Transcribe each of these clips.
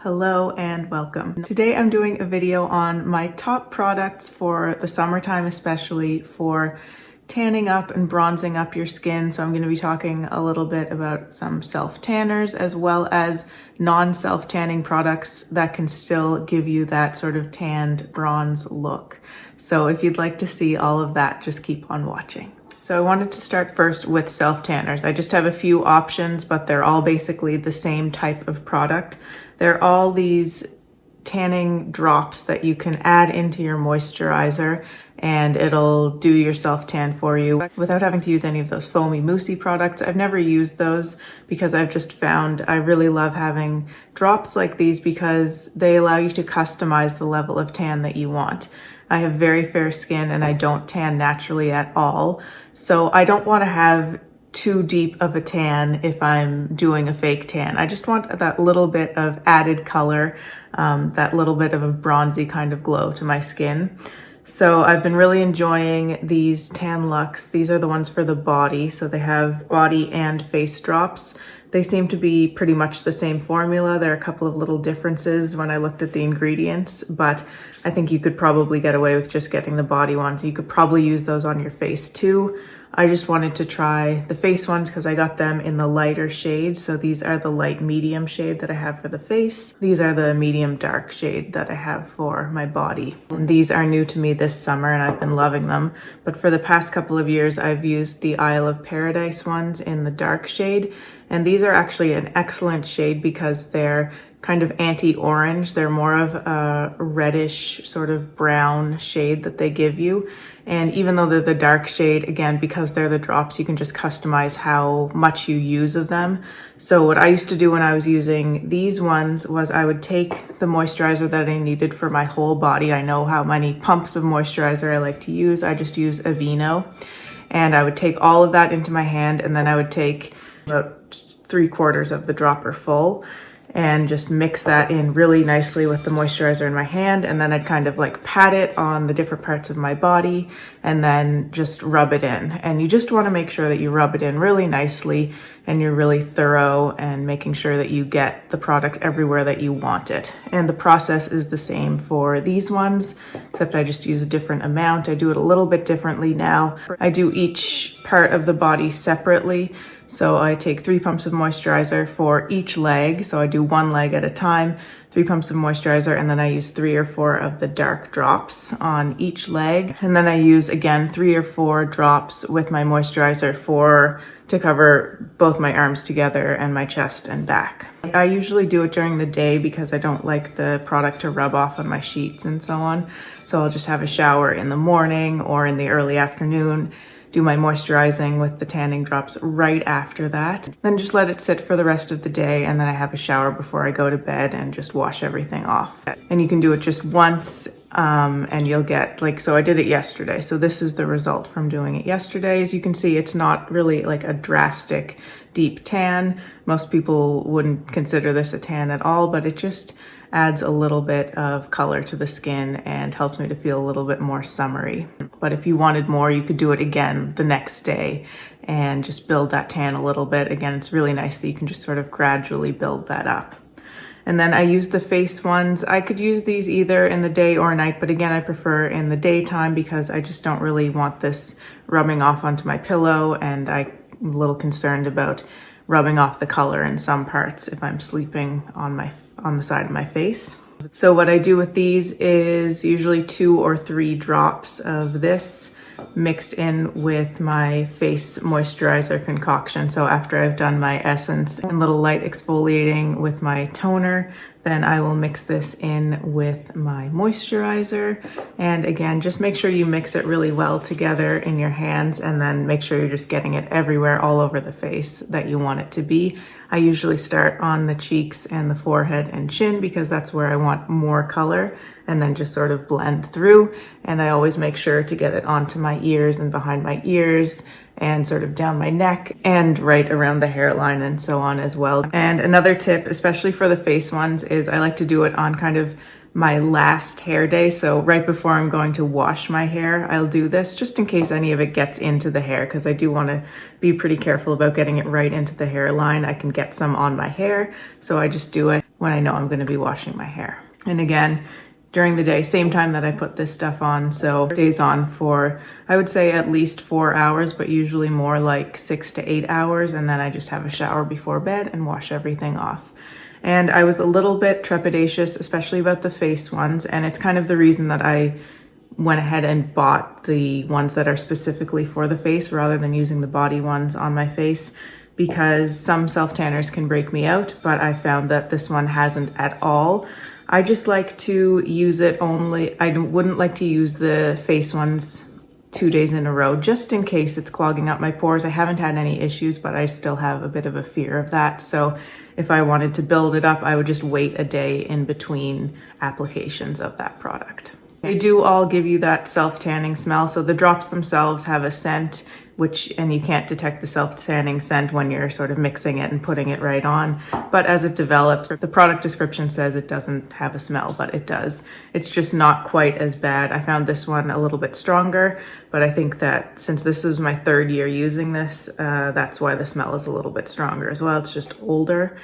Hello and welcome. Today I'm doing a video on my top products for the summertime, especially for tanning up and bronzing up your skin. So I'm going to be talking a little bit about some self-tanners as well as non-self-tanning products that can still give you that sort of tanned bronze look. So if you'd like to see all of that, just keep on watching. So I wanted to start first with self-tanners. I just have a few options, but they're all basically the same type of product. They're all these tanning drops that you can add into your moisturizer and it'll do your self-tan for you without having to use any of those foamy moussey products. I've never used those because I've just found I really love having drops like these because they allow you to customize the level of tan that you want. I have very fair skin and I don't tan naturally at all. So I don't want to have too deep of a tan if I'm doing a fake tan. I just want that little bit of added color, that little bit of a bronzy kind of glow to my skin. So I've been really enjoying these Tan Luxe. These are the ones for the body. So they have body and face drops. They seem to be pretty much the same formula. There are a couple of little differences when I looked at the ingredients, but I think you could probably get away with just getting the body ones. You could probably use those on your face too. I just wanted to try the face ones because I got them in the lighter shade. So these are the light medium shade that I have for the face. These are the medium dark shade that I have for my body. And these are new to me this summer and I've been loving them. But for the past couple of years, I've used the Isle of Paradise ones in the dark shade. And these are actually an excellent shade because they're kind of anti-orange. They're more of a reddish sort of brown shade that they give you. And even though they're the dark shade, again, because they're the drops, you can just customize how much you use of them. So what I used to do when I was using these ones was I would take the moisturizer that I needed for my whole body. I know how many pumps of moisturizer I like to use. I just use Aveeno. And I would take all of that into my hand and then I would take about 3/4 of the dropper full and just mix that in really nicely with the moisturizer in my hand. And then I'd kind of like pat it on the different parts of my body and then just rub it in. And you just want to make sure that you rub it in really nicely and you're really thorough and making sure that you get the product everywhere that you want it. And the process is the same for these ones, except I just use a different amount. I do it a little bit differently now. I do each part of the body separately. So I take 3 pumps of moisturizer for each leg. So I do one leg at a time, 3 pumps of moisturizer, and then I use 3 or 4 of the dark drops on each leg. And then I use again 3 or 4 drops with my moisturizer to cover both my arms together and my chest and back. I usually do it during the day because I don't like the product to rub off on my sheets and so on. So I'll just have a shower in the morning or in the early afternoon, do my moisturizing with the tanning drops right after that. Then just let it sit for the rest of the day and then I have a shower before I go to bed and just wash everything off. And you can do it just once and you'll get so I did it yesterday. So this is the result from doing it yesterday. As you can see, it's not really like a drastic deep tan. Most people wouldn't consider this a tan at all, but it just adds a little bit of color to the skin and helps me to feel a little bit more summery. But if you wanted more, you could do it again the next day and just build that tan a little bit. Again, it's really nice that you can just sort of gradually build that up. And then I use the face ones. I could use these either in the day or night, but again, I prefer in the daytime because I just don't really want this rubbing off onto my pillow and I'm a little concerned about rubbing off the color in some parts if I'm sleeping on the side of my face. So what I do with these is usually 2 or 3 drops of this mixed in with my face moisturizer concoction. So after I've done my essence and little light exfoliating with my toner, then I will mix this in with my moisturizer. And again, just make sure you mix it really well together in your hands and then make sure you're just getting it everywhere all over the face that you want it to be. I usually start on the cheeks and the forehead and chin because that's where I want more color and then just sort of blend through. And I always make sure to get it onto my ears and behind my ears and sort of down my neck and right around the hairline and so on as well. And another tip, especially for the face ones, is I like to do it on kind of my last hair day. So right before I'm going to wash my hair, I'll do this just in case any of it gets into the hair, because I do want to be pretty careful about getting it right into the hairline. I can get some on my hair, so I just do it when I know I'm going to be washing my hair. And again, during the day, same time that I put this stuff on, so it stays on for, I would say at least 4 hours, but usually more like 6 to 8 hours, and then I just have a shower before bed and wash everything off. And I was a little bit trepidatious, especially about the face ones, and it's kind of the reason that I went ahead and bought the ones that are specifically for the face rather than using the body ones on my face, because some self-tanners can break me out, but I found that this one hasn't at all. I just like to use it only, I wouldn't like to use the face ones 2 days in a row, just in case it's clogging up my pores. I haven't had any issues, but I still have a bit of a fear of that. So if I wanted to build it up, I would just wait a day in between applications of that product. They do all give you that self-tanning smell. So the drops themselves have a scent, and you can't detect the self-tanning scent when you're sort of mixing it and putting it right on. But as it develops, the product description says it doesn't have a smell, but it does. It's just not quite as bad. I found this one a little bit stronger, but I think that since this is my 3rd year using this, that's why the smell is a little bit stronger as well. It's just older,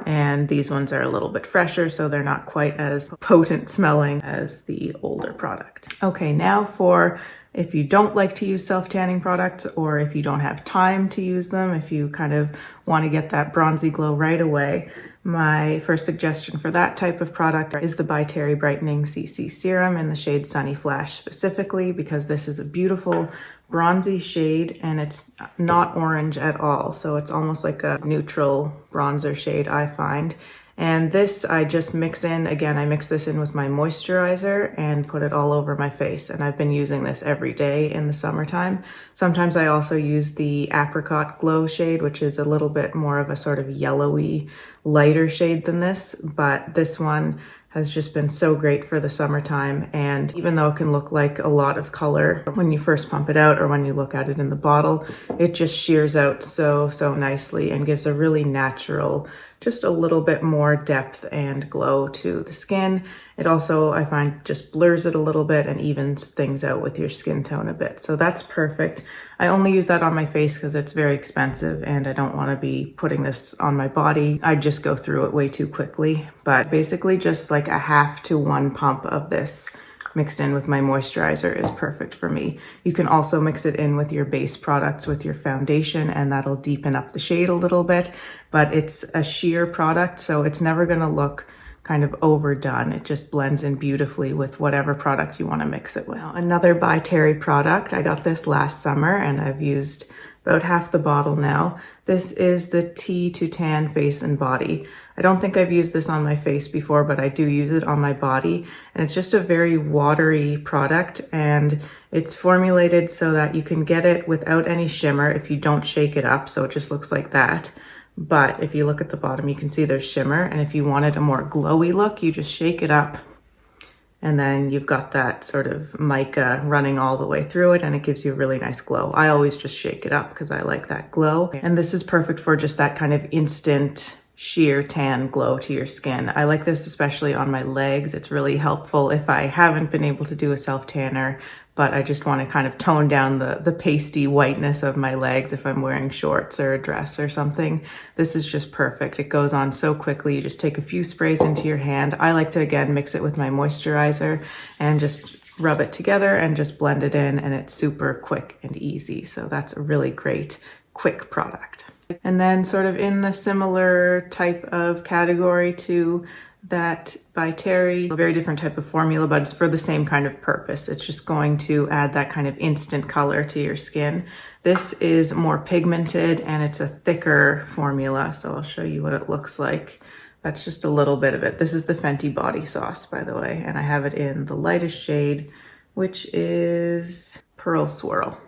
and these ones are a little bit fresher, so they're not quite as potent smelling as the older product. Okay, now for if you don't like to use self-tanning products, or if you don't have time to use them, if you kind of want to get that bronzy glow right away, my first suggestion for that type of product is the By Terry Brightening CC Serum in the shade Sunny Flash specifically, because this is a beautiful bronzy shade and it's not orange at all. So it's almost like a neutral bronzer shade, I find. And this I just mix in, again, I mix this in with my moisturizer and put it all over my face. And I've been using this every day in the summertime. Sometimes I also use the Apricot Glow shade, which is a little bit more of a sort of yellowy, lighter shade than this. But this one has just been so great for the summertime. And even though it can look like a lot of color when you first pump it out or when you look at it in the bottle, it just shears out so nicely and gives a really natural, just a little bit more depth and glow to the skin. It also, I find, just blurs it a little bit and evens things out with your skin tone a bit. So that's perfect. I only use that on my face because it's very expensive and I don't want to be putting this on my body. I just go through it way too quickly. But basically just like a 1/2 to 1 pump of this mixed in with my moisturizer is perfect for me. You can also mix it in with your base products, with your foundation, and that'll deepen up the shade a little bit. But it's a sheer product, so it's never going to look kind of overdone. It just blends in beautifully with whatever product you want to mix it with. Another By Terry product, I got this last summer and I've used about half the bottle now. This is the Tea to Tan Face and Body. I don't think I've used this on my face before, but I do use it on my body. And it's just a very watery product, and it's formulated so that you can get it without any shimmer if you don't shake it up. So it just looks like that. But if you look at the bottom, you can see there's shimmer. And if you wanted a more glowy look, you just shake it up. And then you've got that sort of mica running all the way through it, and it gives you a really nice glow. I always just shake it up because I like that glow. And this is perfect for just that kind of instant sheer tan glow to your skin. I like this especially on my legs. It's really helpful if I haven't been able to do a self-tanner, but I just want to kind of tone down the pasty whiteness of my legs if I'm wearing shorts or a dress or something. This is just perfect. It goes on so quickly. You just take a few sprays into your hand. I like to, again, mix it with my moisturizer and just rub it together and just blend it in, and it's super quick and easy. So that's a really great, quick product. And then sort of in the similar type of category to that By Terry, a very different type of formula, but it's for the same kind of purpose. It's just going to add that kind of instant color to your skin. This is more pigmented and it's a thicker formula. So I'll show you what it looks like. That's just a little bit of it. This is the Fenty Body Sauce, by the way, and I have it in the lightest shade, which is Pearl Swirl.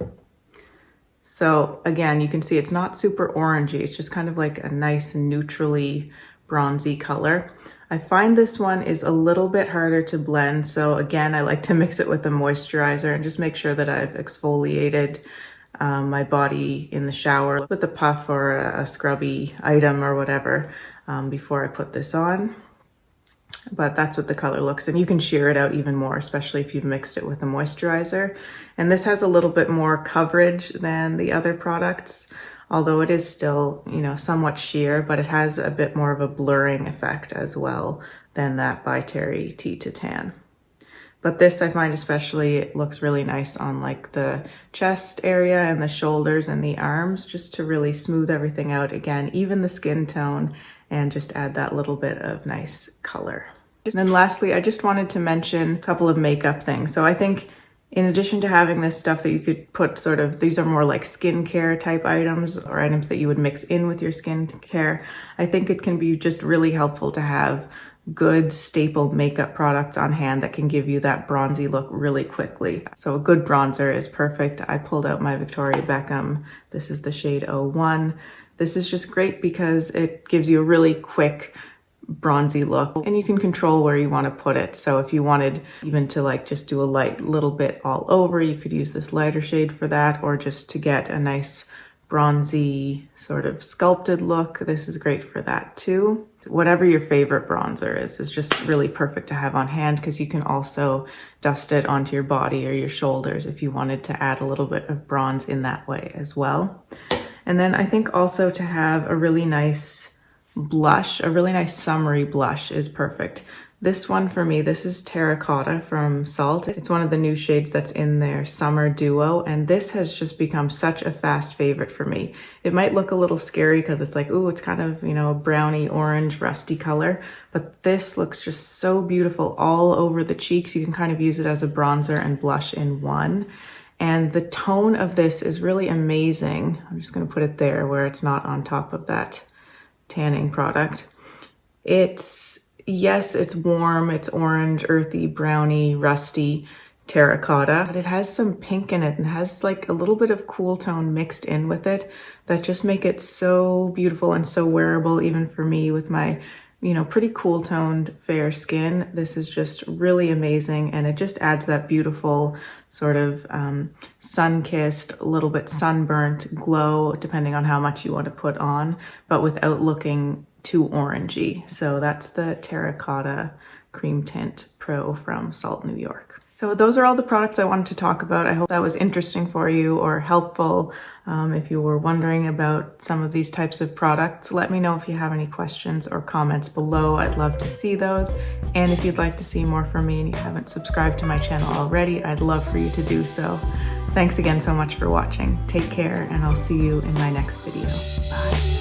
So again, you can see it's not super orangey. It's just kind of like a nice neutrally bronzy color. I find this one is a little bit harder to blend. So again, I like to mix it with a moisturizer and just make sure that I've exfoliated my body in the shower with a puff or a scrubby item or whatever before I put this on. But that's what the color looks, and you can sheer it out even more, especially if you've mixed it with a moisturizer. And this has a little bit more coverage than the other products. although it is still, you know, somewhat sheer, but it has a bit more of a blurring effect as well than that By Terry Tea to Tan. But this I find especially looks really nice on like the chest area and the shoulders and the arms, just to really smooth everything out again, even the skin tone, and just add that little bit of nice color. And then lastly, I just wanted to mention a couple of makeup things. So I think in addition to having this stuff that you could put sort of, these are more like skincare type items or items that you would mix in with your skincare, I think it can be just really helpful to have good staple makeup products on hand that can give you that bronzy look really quickly. So a good bronzer is perfect. I pulled out my Victoria Beckham. This is the shade 01. This is just great because it gives you a really quick bronzy look, and you can control where you want to put it. So if you wanted even to like just do a light little bit all over, you could use this lighter shade for that, or just to get a nice bronzy sort of sculpted look. This is great for that too. Whatever your favorite bronzer is just really perfect to have on hand, because you can also dust it onto your body or your shoulders if you wanted to add a little bit of bronze in that way as well. And then I think also to have a really nice blush, a really nice summery blush is perfect. This one for me, this is Terracotta from Salt. It's one of the new shades that's in their summer duo, and this has just become such a fast favorite for me. It might look a little scary because it's like, ooh, it's kind of, you know, a browny orange rusty color, but this looks just so beautiful all over the cheeks. You can kind of use it as a bronzer and blush in one. And the tone of this is really amazing. I'm just gonna put it there where it's not on top of that tanning product. Yes, it's warm, it's orange, earthy, browny, rusty, terracotta, but it has some pink in it and has like a little bit of cool tone mixed in with it that just make it so beautiful and so wearable, even for me with my, you know, pretty cool toned fair skin. This is just really amazing, and it just adds that beautiful sort of sun-kissed, a little bit sunburnt glow, depending on how much you want to put on, but without looking too orangey. So that's the Terracotta Cream Tint Pro from Salt, New York. So those are all the products I wanted to talk about. I hope that was interesting for you or helpful. If you were wondering about some of these types of products, let me know if you have any questions or comments below. I'd love to see those. And if you'd like to see more from me and you haven't subscribed to my channel already, I'd love for you to do so. Thanks again so much for watching. Take care, and I'll see you in my next video. Bye.